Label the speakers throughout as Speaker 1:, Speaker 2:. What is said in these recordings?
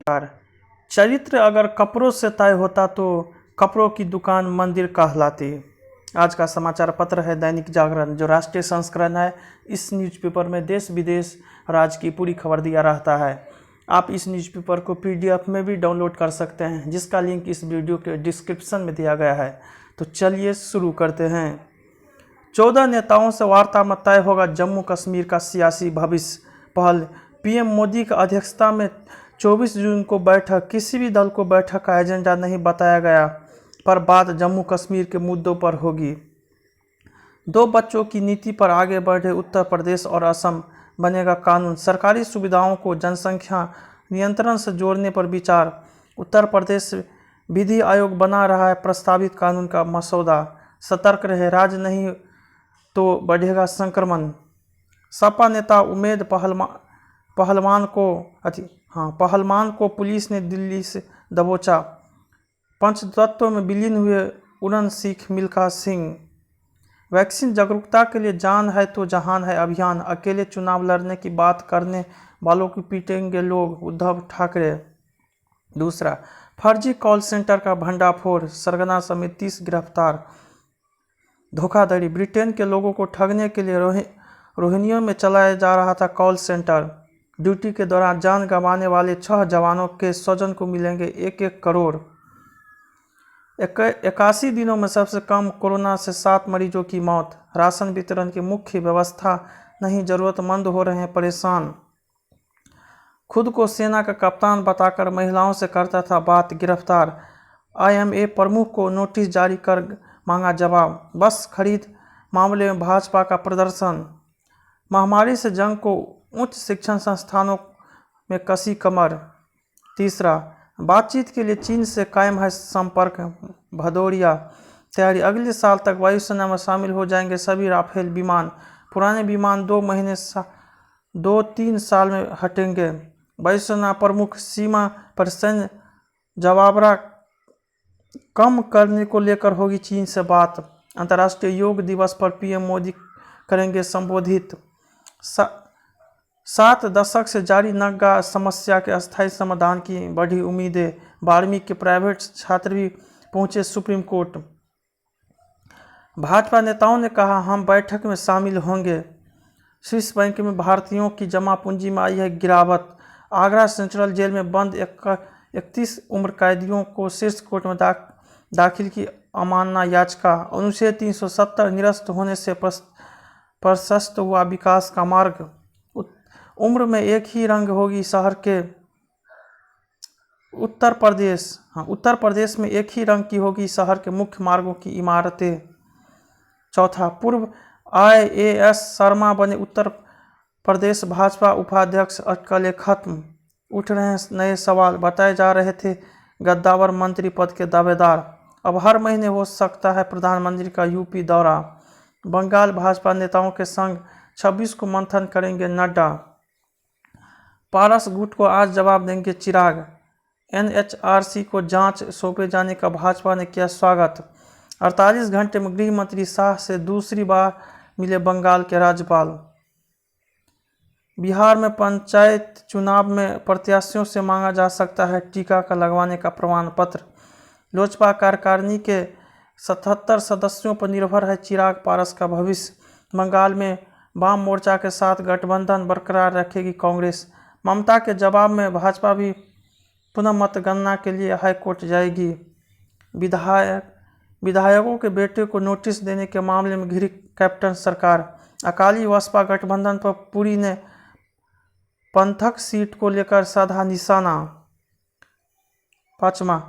Speaker 1: चरित्र अगर कपड़ों से तय होता तो कपड़ों की दुकान मंदिर कहलाती। आज का समाचार पत्र है दैनिक जागरण, जो राष्ट्रीय संस्करण है। इस न्यूज़पेपर में देश विदेश राज्य की पूरी खबर दिया रहता है। आप इस न्यूज़पेपर को PDF में भी डाउनलोड कर सकते हैं, जिसका लिंक इस वीडियो के डिस्क्रिप्शन में दिया गया है। तो चलिए शुरू करते हैं। 14 नेताओं से वार्ता में तय होगा जम्मू कश्मीर का सियासी भविष्य। पहल, PM मोदी की अध्यक्षता में 24 जून को बैठक। किसी भी दल को बैठक का एजेंडा नहीं बताया गया, पर बात जम्मू कश्मीर के मुद्दों पर होगी। 2 बच्चों की नीति पर आगे बढ़े उत्तर प्रदेश और असम, बनेगा कानून। सरकारी सुविधाओं को जनसंख्या नियंत्रण से जोड़ने पर विचार। उत्तर प्रदेश विधि आयोग बना रहा है प्रस्तावित कानून का मसौदा। सतर्क रहे, राज्य नहीं तो बढ़ेगा संक्रमण। सपा नेता उमेद पहलवान को पुलिस ने दिल्ली से दबोचा। पंचतत्व में विलीन हुए उड़न सिख मिल्खा सिंह। वैक्सीन जागरूकता के लिए जान है तो जहान है अभियान। अकेले चुनाव लड़ने की बात करने वालों को पीटेंगे लोग, उद्धव ठाकरे। दूसरा, फर्जी कॉल सेंटर का भंडाफोड़, सरगना समेत 30 गिरफ्तार। धोखाधड़ी, ब्रिटेन के लोगों को ठगने के लिए रोहिंग्या में चलाया जा रहा था कॉल सेंटर। ड्यूटी के दौरान जान गंवाने वाले 6 जवानों के स्वजन को मिलेंगे 1-1 करोड़। 81 दिनों में सबसे कम कोरोना से 7 मरीजों की मौत। राशन वितरण की मुख्य व्यवस्था नहीं, जरूरतमंद हो रहे हैं परेशान। खुद को सेना का कप्तान बताकर महिलाओं से करता था बात, गिरफ्तार। IMA प्रमुख को नोटिस जारी कर मांगा जवाब। बस खरीद मामले में भाजपा का प्रदर्शन। महामारी से जंग को उच्च शिक्षण संस्थानों में कसी कमर। तीसरा, बातचीत के लिए चीन से कायम है संपर्क, भदौरिया। तैयारी, अगले साल तक वायुसेना में शामिल हो जाएंगे सभी राफेल विमान। पुराने विमान 2-3 साल में हटेंगे। वायुसेना प्रमुख सीमा पर सैन्य जवाबरा कम करने को लेकर होगी चीन से बात। अंतर्राष्ट्रीय योग दिवस पर PM मोदी करेंगे संबोधित। 7 दशक से जारी नग्गा समस्या के अस्थायी समाधान की बढ़ी उम्मीदें। 12वीं के प्राइवेट छात्र भी पहुंचे सुप्रीम कोर्ट। भाजपा नेताओं ने कहा, हम बैठक में शामिल होंगे। स्विस बैंक में भारतीयों की जमा पूंजी में आई है गिरावट। आगरा सेंट्रल जेल में बंद 31 उम्र कैदियों को शीर्ष कोर्ट में दाखिल की अवमानना याचिका। अनुच्छेद 370 निरस्त होने से प्रशस्त हुआ विकास का मार्ग। उम्र में एक ही रंग होगी शहर के उत्तर प्रदेश में एक ही रंग की होगी शहर के मुख्य मार्गों की इमारतें। चौथा, पूर्व IAS शर्मा बने उत्तर प्रदेश भाजपा उपाध्यक्ष, अटकलें खत्म। उठ रहे हैं नए सवाल, बताए जा रहे थे गद्दावर मंत्री पद के दावेदार। अब हर महीने हो सकता है प्रधानमंत्री का UP दौरा। बंगाल भाजपा नेताओं के संग 26 को मंथन करेंगे नड्डा। पारस गुट को आज जवाब देंगे चिराग। NHRC को जांच सौंपे जाने का भाजपा ने किया स्वागत। 48 घंटे में गृह मंत्री शाह से दूसरी बार मिले बंगाल के राज्यपाल। बिहार में पंचायत चुनाव में प्रत्याशियों से मांगा जा सकता है टीका का लगवाने का प्रमाण पत्र। लोजपा कार्यकारिणी के 77 सदस्यों पर निर्भर है चिराग पारस का भविष्य। बंगाल में वाम मोर्चा के साथ गठबंधन बरकरार रखेगी कांग्रेस। ममता के जवाब में भाजपा भी पुनः मतगणना के लिए हाईकोर्ट जाएगी। विधायकों के बेटे को नोटिस देने के मामले में घिरी कैप्टन सरकार। अकाली बसपा गठबंधन पर पुरी ने पंथक सीट को लेकर साधा निशाना। 5वां,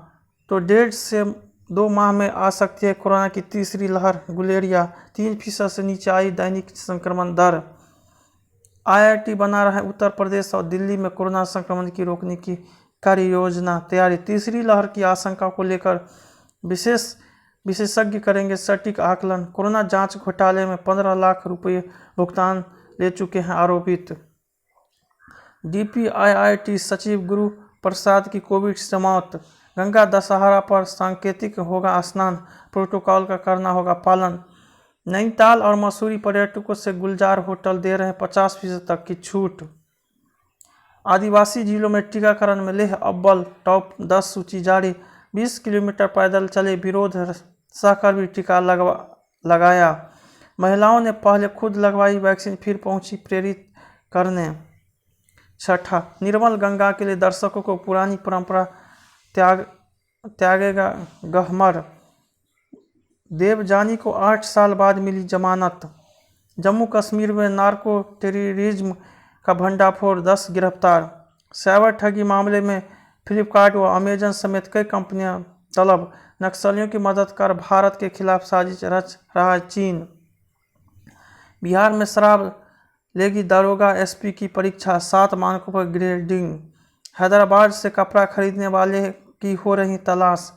Speaker 1: तो 1.5 से 2 माह में आ सकती है कोरोना की तीसरी लहर। गुलेरिया, 3% से नीचे आई दैनिक संक्रमण दर। IIT बना रहा है उत्तर प्रदेश और दिल्ली में कोरोना संक्रमण की रोकने की कार्य योजना। तैयारी, तीसरी लहर की आशंका को लेकर विशेषज्ञ करेंगे सटीक आकलन। कोरोना जांच घोटाले में 15 लाख रुपये भुगतान ले चुके हैं आरोपित। DPIIT सचिव गुरु प्रसाद की कोविड से मौत। गंगा दशहरा पर सांकेतिक होगा स्नान, प्रोटोकॉल का करना होगा पालन। नैनीताल और मसूरी पर्यटकों से गुलजार होटल दे रहे हैं 50% तक की छूट। आदिवासी जिलों में टीकाकरण में लेह अव्वल, टॉप 10 सूची जारी। 20 किलोमीटर पैदल चले विरोध सहकर भी टीका लगाया। महिलाओं ने पहले खुद लगवाई वैक्सीन, फिर पहुंची प्रेरित करने। छठा, निर्मल गंगा के लिए दर्शकों को पुरानी परंपरा त्यागेगा गहमर। देवजानी को 8 साल बाद मिली जमानत। जम्मू कश्मीर में नार्को टेररिज्म का भंडाफोड़, 10 गिरफ्तार। साइबर ठगी मामले में फ्लिपकार्ट व अमेजन समेत कई कंपनियां तलब। नक्सलियों की मदद कर भारत के खिलाफ साजिश रच रहा है चीन। बिहार में शराब लेगी दारोगा एसपी की परीक्षा, 7 मानकों पर ग्रेडिंग। हैदराबाद से कपड़ा खरीदने वाले की हो रही तलाश।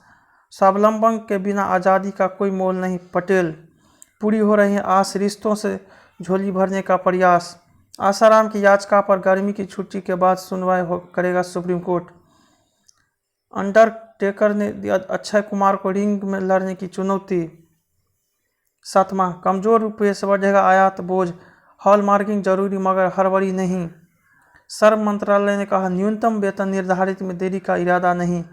Speaker 1: स्वावलंबन के बिना आज़ादी का कोई मोल नहीं, पटेल। पूरी हो रही आस, रिश्तों से झोली भरने का प्रयास। आसाराम की याचिका पर गर्मी की छुट्टी के बाद सुनवाई करेगा सुप्रीम कोर्ट। अंडरटेकर ने दिया अक्षय कुमार को रिंग में लड़ने की चुनौती। 7वां, कमजोर रुपये से बढ़ेगा आयात बोझ, हॉलमार्किंग जरूरी मगर हड़बड़ी नहीं। श्रम मंत्रालय ने कहा न्यूनतम वेतन निर्धारित में देरी का इरादा नहीं।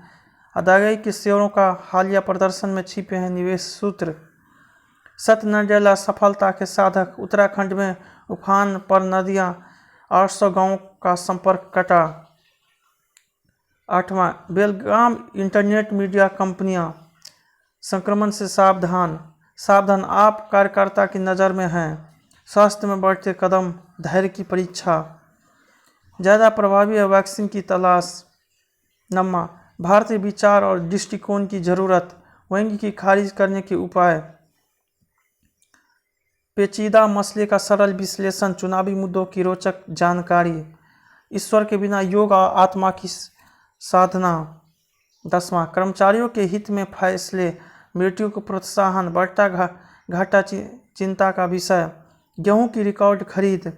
Speaker 1: अदायगी के शेयरों का हालिया प्रदर्शन में छिपे हैं निवेश सूत्र। सतनडेला सफलता के साधक, उत्तराखंड में उफान पर नदियां, 800 गांवों का संपर्क कटा। 8वां, बेलगाम इंटरनेट मीडिया कंपनियां संक्रमण से सावधान। सावधान, आप कार्यकर्ता की नज़र में हैं। स्वास्थ्य में बढ़ते कदम, धैर्य की परीक्षा। ज़्यादा प्रभावी है वैक्सीन की तलाश। 9वां, भारतीय विचार और दृष्टिकोण की जरूरत, व्यंग्य की खारिज करने के उपाय। पेचीदा मसले का सरल विश्लेषण, चुनावी मुद्दों की रोचक जानकारी। ईश्वर के बिना योग और आत्मा की साधना। 10वां, कर्मचारियों के हित में फैसले, मृत्यु को प्रोत्साहन, बढ़ता घाटा चिंता का विषय। गेहूं की रिकॉर्ड खरीद,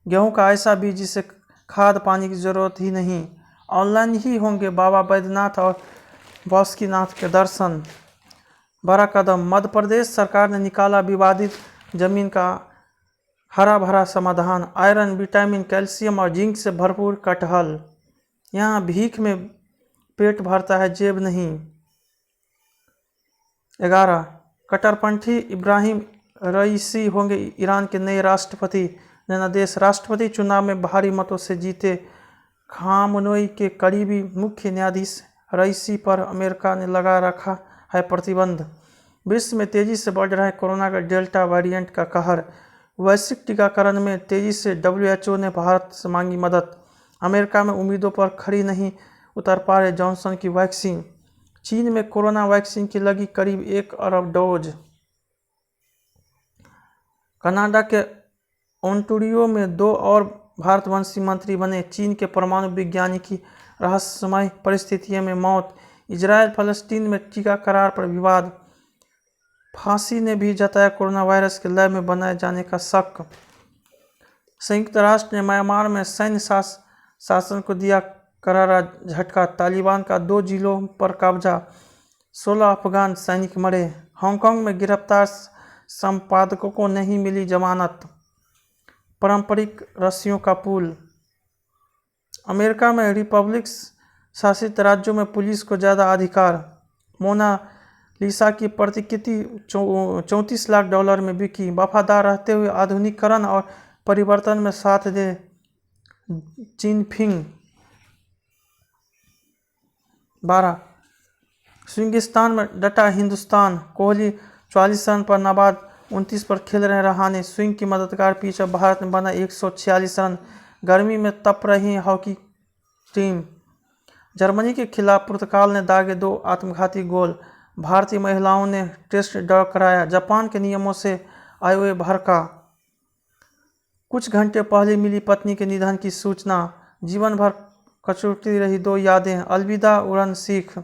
Speaker 1: गेहूं का ऐसा बीज जिसे खाद पानी की जरूरत ही नहीं। ऑनलाइन ही होंगे बाबा बैद्यनाथ और बासुकीनाथ के दर्शन। बड़ा कदम, मध्य प्रदेश सरकार ने निकाला विवादित जमीन का हरा भरा समाधान। आयरन, विटामिन, कैल्शियम और जिंक से भरपूर कटहल। यहाँ भीख में पेट भरता है, जेब नहीं। 11, कट्टरपंथी इब्राहिम रईसी होंगे ईरान के नए राष्ट्रपति। जनादेश, राष्ट्रपति चुनाव में भारी मतों से जीते खामनेई के करीबी मुख्य न्यायाधीश रईसी पर अमेरिका ने लगा रखा है प्रतिबंध। विश्व में तेजी से बढ़ रहा है कोरोना का डेल्टा वेरिएंट का कहर। वैश्विक टीकाकरण में तेजी से, WHO ने भारत से मांगी मदद। अमेरिका में उम्मीदों पर खरी नहीं उतर पा रहे जॉनसन की वैक्सीन। चीन में कोरोना वैक्सीन की लगी करीब 1 अरब डोज। कनाडा के ओंटारियो में 2 और भारतवंशी मंत्री बने। चीन के परमाणु विज्ञानी की रहस्यमय परिस्थितियों में मौत। इजरायल फलस्तीन में टीका करार पर विवाद। फांसी ने भी जताया कोरोना वायरस के लैब में बनाए जाने का शक। संयुक्त राष्ट्र ने म्यांमार में सैन्य शासन को दिया करारा झटका। तालिबान का 2 जिलों पर कब्जा, 16 अफगान सैनिक मरे। हांगकांग में गिरफ्तार संपादकों को नहीं मिली जमानत। पारंपरिक रस्सियों का पुल। अमेरिका में रिपब्लिक शासित राज्यों में पुलिस को ज़्यादा अधिकार। मोनालिसा की प्रतिकृति $34 लाख में बिकी। वफादार रहते हुए आधुनिकीकरण और परिवर्तन में साथ दे जिनपिंग। 12, स्विंगिस्तान में डटा हिंदुस्तान। कोहली 44 रन पर नाबाद, 29 पर खेल रहे रहाणे। स्विंग की मददगार पिच अब भारत ने बना 146 रन। गर्मी में तप रही हॉकी टीम। जर्मनी के खिलाफ पुर्तगाल ने दागे 2 आत्मघाती गोल। भारतीय महिलाओं ने टेस्ट ड्रॉ कराया। जापान के नियमों से आईओए भड़का। कुछ घंटे पहले मिली पत्नी के निधन की सूचना। जीवन भर कचोटती रही 2 यादें। अलविदा उड़न सिख।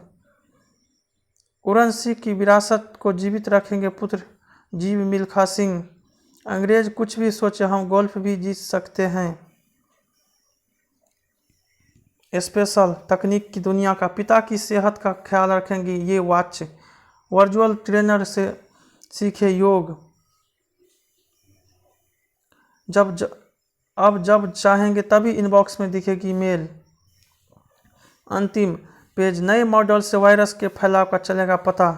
Speaker 1: उड़न सिख की विरासत को जीवित रखेंगे पुत्र जीव मिल्खा सिंह। अंग्रेज कुछ भी सोचे, हम गोल्फ भी जीत सकते हैं। स्पेशल तकनीक की दुनिया का, पिता की सेहत का ख्याल रखेंगी ये वॉच। वर्चुअल ट्रेनर से सीखे योग। अब जब चाहेंगे तभी इनबॉक्स में दिखेगी मेल। अंतिम पेज, नए मॉडल से वायरस के फैलाव का चलेगा पता।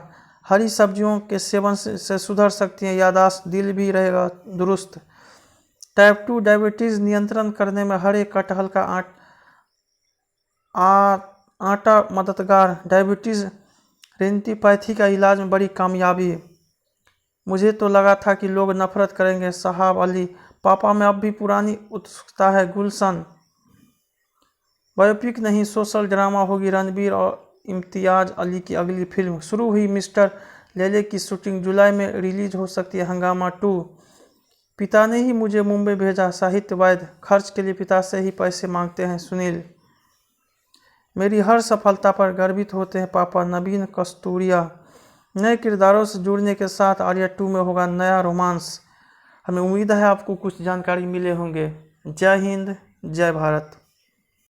Speaker 1: हरी सब्जियों के सेवन से सुधर सकती है याददाश्त, दिल भी रहेगा दुरुस्त। टाइप 2 डायबिटीज़ नियंत्रण करने में हरे कटहल का आटा मददगार। डायबिटीज़ रेटिनोपैथी का इलाज में बड़ी कामयाबी। मुझे तो लगा था कि लोग नफरत करेंगे। साहब अली, पापा में अब भी पुरानी उत्सुकता है। गुलशन, बायोपिक नहीं सोशल ड्रामा होगी। रणबीर और इम्तियाज अली की अगली फिल्म। शुरू हुई मिस्टर लेले की शूटिंग, जुलाई में रिलीज हो सकती है हंगामा 2। पिता ने ही मुझे मुंबई भेजा। साहित्य वैद्य, खर्च के लिए पिता से ही पैसे मांगते हैं। सुनील, मेरी हर सफलता पर गर्वित होते हैं पापा। नवीन कस्तूरिया, नए किरदारों से जुड़ने के साथ आर्या 2 में होगा नया रोमांस। हमें उम्मीद है आपको कुछ जानकारी मिले होंगे। जय हिंद, जय भारत।